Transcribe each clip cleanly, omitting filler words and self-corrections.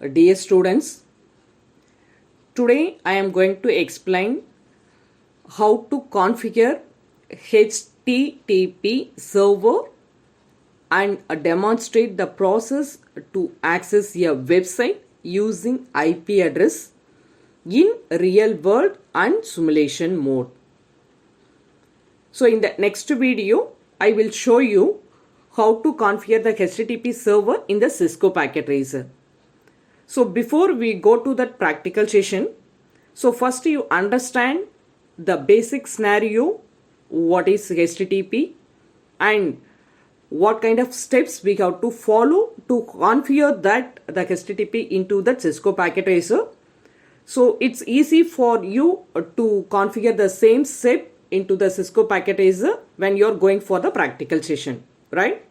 Dear students, today I am going to explain how to configure HTTP server and demonstrate the process to access a website using IP address in real world and simulation mode. So in the next video, I will show you how to configure the HTTP server in the Cisco packet tracer. So before we go to that practical session, so first you understand the basic scenario, what is HTTP and what kind of steps we have to follow to configure the HTTP into the Cisco packet tracer. So it's easy for you to configure the same step into the Cisco packet tracer when you're going for the practical session, right?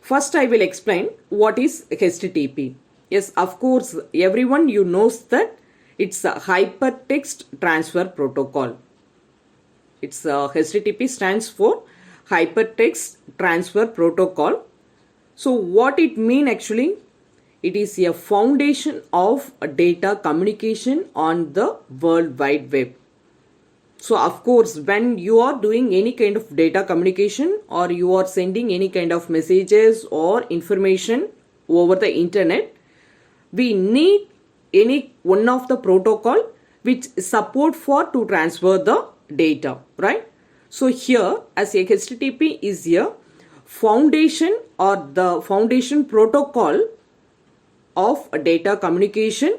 First, I will explain what is HTTP. Yes, of course, everyone knows that it's a hypertext transfer protocol. It's HTTP stands for hypertext transfer protocol. So what it means actually? It is a foundation of data communication on the World Wide Web. So of course, when you are doing any kind of data communication or you are sending any kind of messages or information over the internet, we need any one of the protocol which support for to transfer the data, right? So here as a HTTP is a foundation or the foundation protocol of data communication.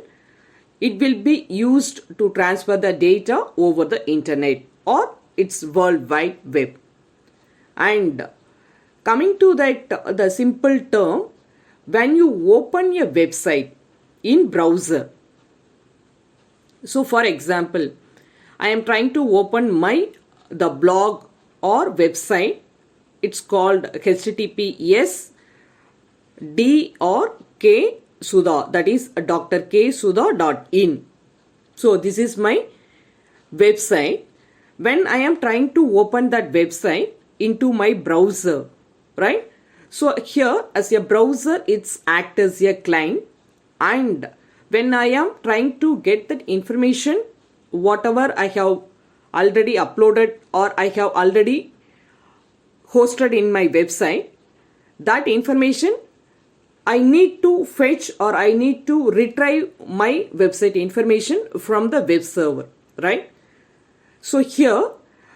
It will be used to transfer the data over the internet or its World Wide Web. And coming to that, the simple term, when you open a website in browser, so for example, I am trying to open the blog or website. It's called HTTPS D or K Sudha, that is Dr.K Sudha.in. So this is my website. When I am trying to open that website into my browser, right? So here as a browser, it's act as a client, and when I am trying to get that information, whatever I have already uploaded or I have already hosted in my website, that information I need to fetch or I need to retrieve my website information from the web server, right? So here,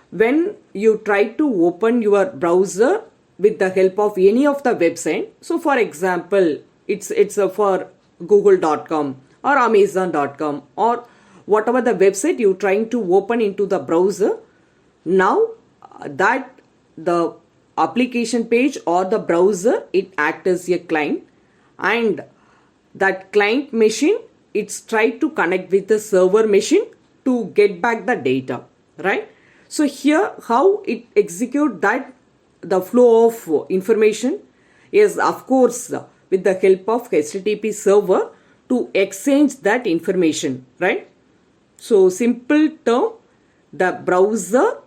when you try to open your browser with the help of any of the website, so for example, it's for google.com or amazon.com or whatever the website you're trying to open into the browser, now that the application page or the browser, it acts as a client, and that client machine, it's try to connect with the server machine to get back the data, right? So here how it execute that the flow of information is of course with the help of HTTP server to exchange that information, right? So simple term, the browser,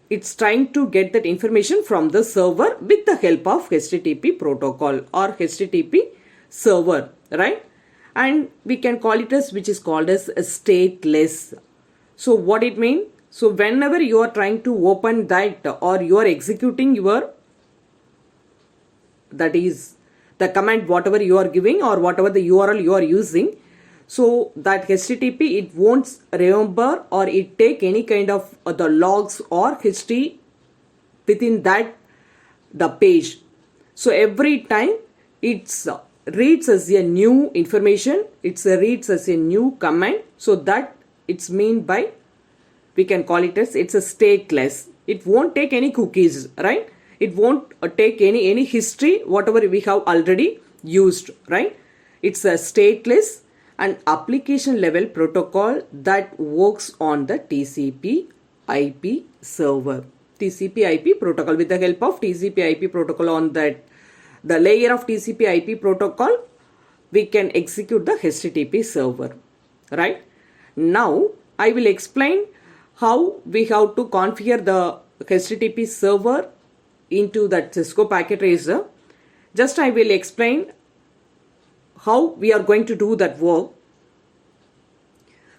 it's trying to get that information from the server with the help of HTTP protocol or HTTP server, right? And we can call it as, which is called as a stateless. So what it means? So whenever you are trying to open that or you are executing your, that is the command whatever you are giving or whatever the URL you are using, so that HTTP, it won't remember or it take any kind of the logs or history within that the page. So every time it's reads as a new information, it's reads as a new command, so that it's mean by, we can call it as, it's a stateless. It won't take any cookies, right? It won't take any history whatever we have already used, right? It's a stateless and application level protocol that works on the TCP IP server. TCP IP protocol, with the help of TCP IP protocol on that the layer of TCP IP protocol, we can execute the HTTP server, right? Now I will explain how we have to configure the HTTP server into that Cisco packet tracer. Just I will explain how we are going to do that work.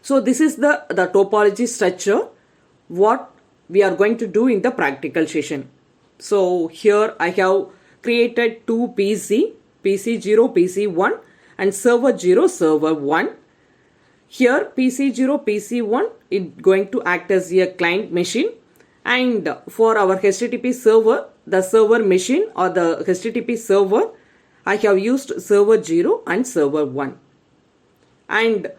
So this is the topology structure what we are going to do in the practical session. So here I have created two PC 0, PC1 and server 0, server 1. Here PC 0, PC1 is going to act as a client machine, and for our HTTP server, the server machine or the HTTP server, I have used server 0 and server 1. And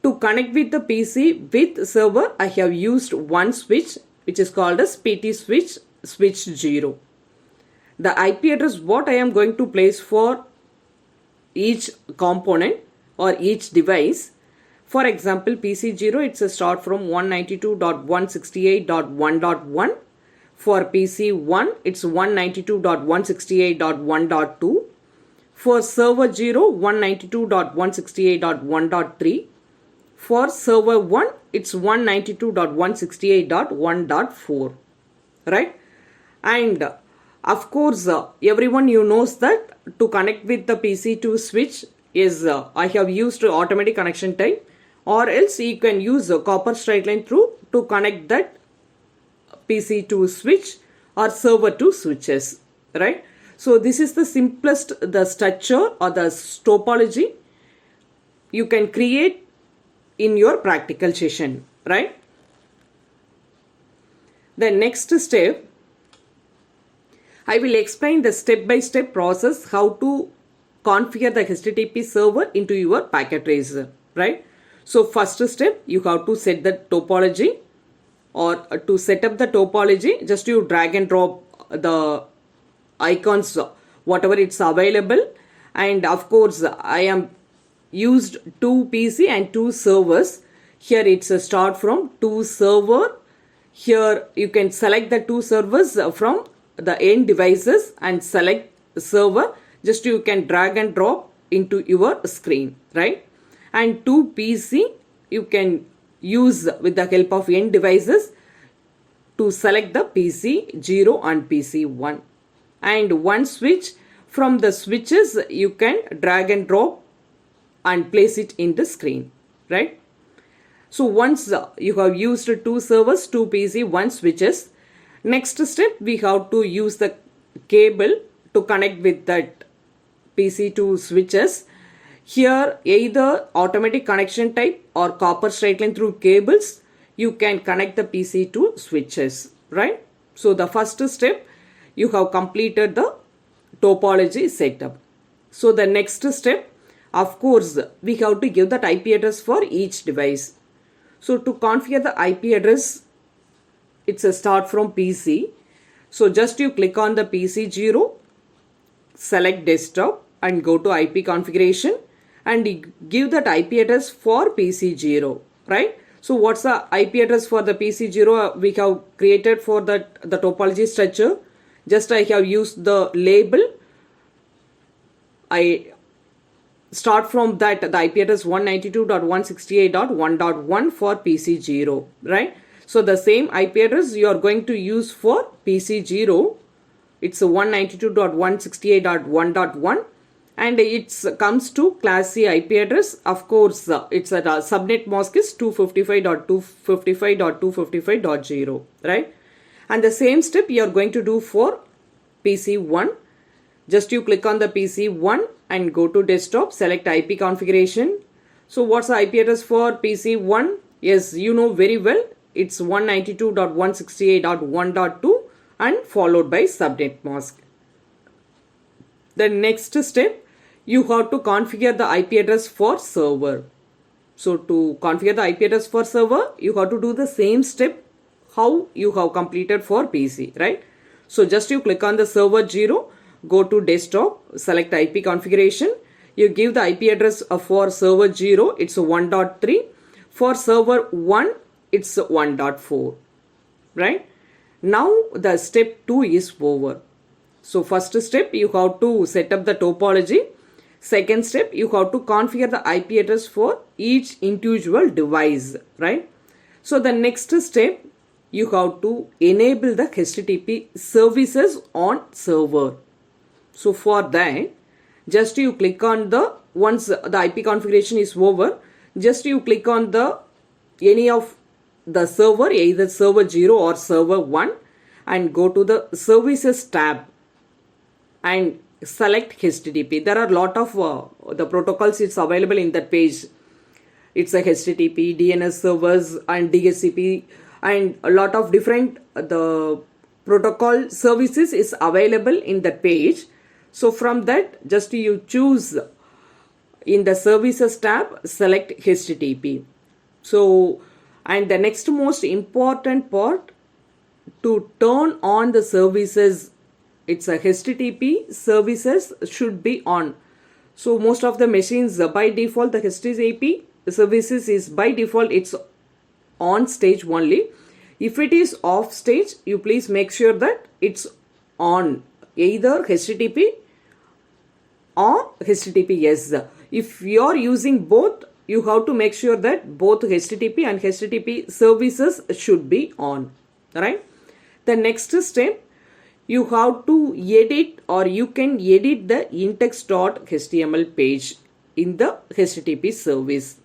to connect with the PC with server, I have used one switch which is called as PT switch, switch 0. The IP address what I am going to place for each component or each device. For example, PC0, it's a start from 192.168.1.1. For PC1, it's 192.168.1.2. For server 0, 192.168.1.3. For server 1, it's 192.168.1.4. Right? And of course, everyone knows that to connect with the PC2 switch is I have used automatic connection type, or else you can use a copper straight line through to connect that PC2 switch or server 2 switches, right? So this is the simplest, the structure or the topology you can create in your practical session, right? The next step, I will explain the step-by-step process how to configure the HTTP server into your packet tracer, right? So first step, you have to set the topology, or to set up the topology, just you drag and drop the icons, whatever it's available. And of course, I am used two PC and two servers. Here it's a start from two server. Here you can select the two servers from the end devices and select server. Just you can drag and drop into your screen, right? And two PC you can use with the help of end devices to select the PC 0 and PC 1. And one switch, from the switches you can drag and drop and place it in the screen, right? So once you have used two servers, two PC, one switches, next step we have to use the cable to connect with that PC2 switches. Here either automatic connection type or copper straight line through cables, you can connect the PC2 switches, right? So the first step, you have completed the topology setup. So the next step, of course, we have to give that IP address for each device. So to configure the IP address, it's a start from PC. So just you click on the PC0, select desktop and go to IP configuration and give that IP address for PC0, right? So what's the IP address for the PC0 we have created for the topology structure? Just I have used the label. I start from that, the IP address 192.168.1.1 for PC0, right? So the same IP address you are going to use for PC0. It's 192.168.1.1 and it comes to class C IP address. Of course, it's a subnet mask is 255.255.255.0, right? And the same step you are going to do for PC1. Just you click on the PC1 and go to desktop, select IP configuration. So what's the IP address for PC1? Yes, you know very well. It's 192.168.1.2 and followed by subnet mask. The next step, you have to configure the IP address for server. So to configure the IP address for server, you have to do the same step how you have completed for PC, right? So just you click on the server 0, go to desktop, select IP configuration. You give the IP address for server 0, it's 1.3. For server 1, it's 1.4, right? Now the step 2 is over. So first step, you have to set up the topology. Second step, you have to configure the IP address for each individual device, right? So the next step, you have to enable the HTTP services on server. So for that, just you click on the, once the IP configuration is over, just you click on the any of the server, either server 0 or server 1, and go to the services tab and select HTTP. There are a lot of the protocols it's available in that page. It's a HTTP, DNS servers and DHCP, and a lot of different the protocol services is available in that page. So from that, just you choose in the services tab, select HTTP. So, and the next most important part, to turn on the services, it's a HTTP services should be on. So most of the machines by default, the HTTP services is by default it's on stage only. If it is off stage, you please make sure that it's on, either HTTP or HTTPS. If you are using both, you have to make sure that both HTTP and HTTP services should be on, right? The next step, you have to edit, or you can edit the index.html page in the HTTP service.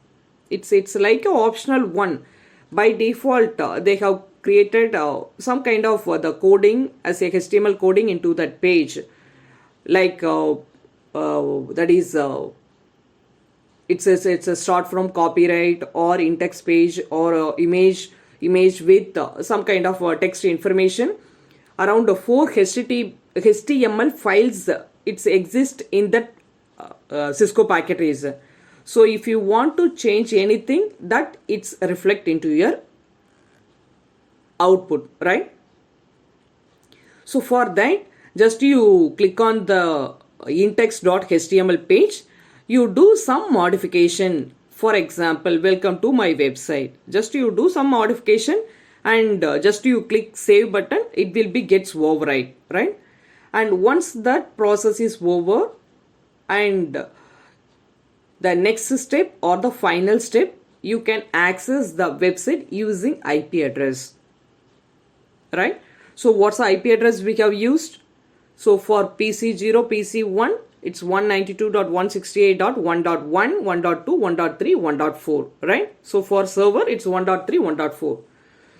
It's like an optional one. By default, they have created some kind of the coding as a HTML coding into that page, like that is it's a start from copyright or index page or image with some kind of text information. Around 4 HTML files it's exist in that Cisco packet tracer. So if you want to change anything, that it's reflect into your output, right? So for that, just you click on the index.html page, you do some modification. For example, welcome to my website. Just you do some modification and just you click save button, it will be gets override, right? And once that process is over, and the next step or the final step, you can access the website using IP address, right? So what's the IP address we have used? So for PC0, PC1, it's 192.168.1.1, 1.2, 1.3, 1.4, right? So for server, it's 1.3, 1.4.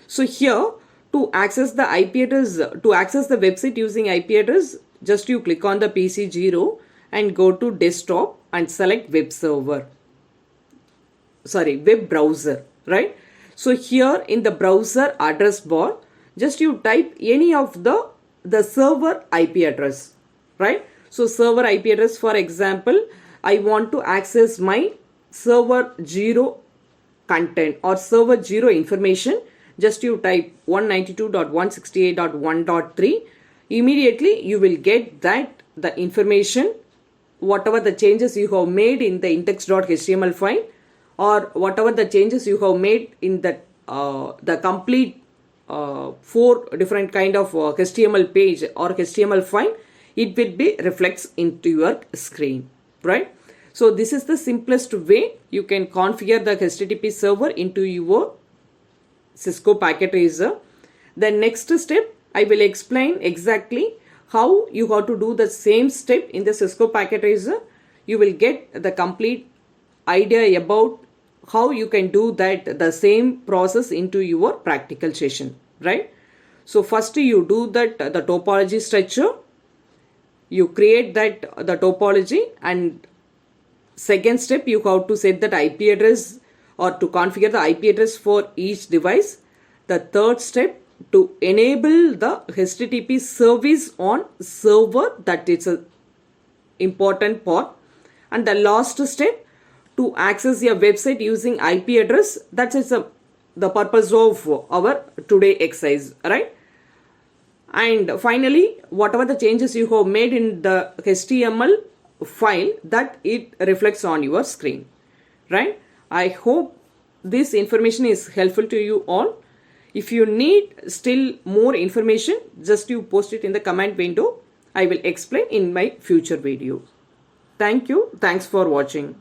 So here, to access the IP address, to access the website using IP address, just you click on the PC0 and go to desktop and select web browser, right? So here in the browser address bar, just you type any of the server IP address, right? So server IP address, for example, I want to access my server 0 content or server 0 information. Just you type 192.168.1.3. Immediately you will get that the information, whatever the changes you have made in the index.html file, or whatever the changes you have made in the complete 4 different kind of HTML page or HTML file, it will be reflects into your screen, right? So this is the simplest way you can configure the HTTP server into your Cisco packet tracer. The next step, I will explain exactly how you have to do the same step in the Cisco packet tracer. You will get the complete idea about how you can do that the same process into your practical session, right? So first you do that the topology structure, you create that the topology, and second step you have to set that IP address or to configure the IP address for each device. The third step, to enable the HTTP service on server, that is a important part. And the last step, to access your website using IP address, that is the purpose of our today exercise, right? And finally, whatever the changes you have made in the HTML file, that it reflects on your screen, right? I hope this information is helpful to you all. If you need still more information, just you post it in the comment window. I will explain in my future video. Thank you. Thanks for watching.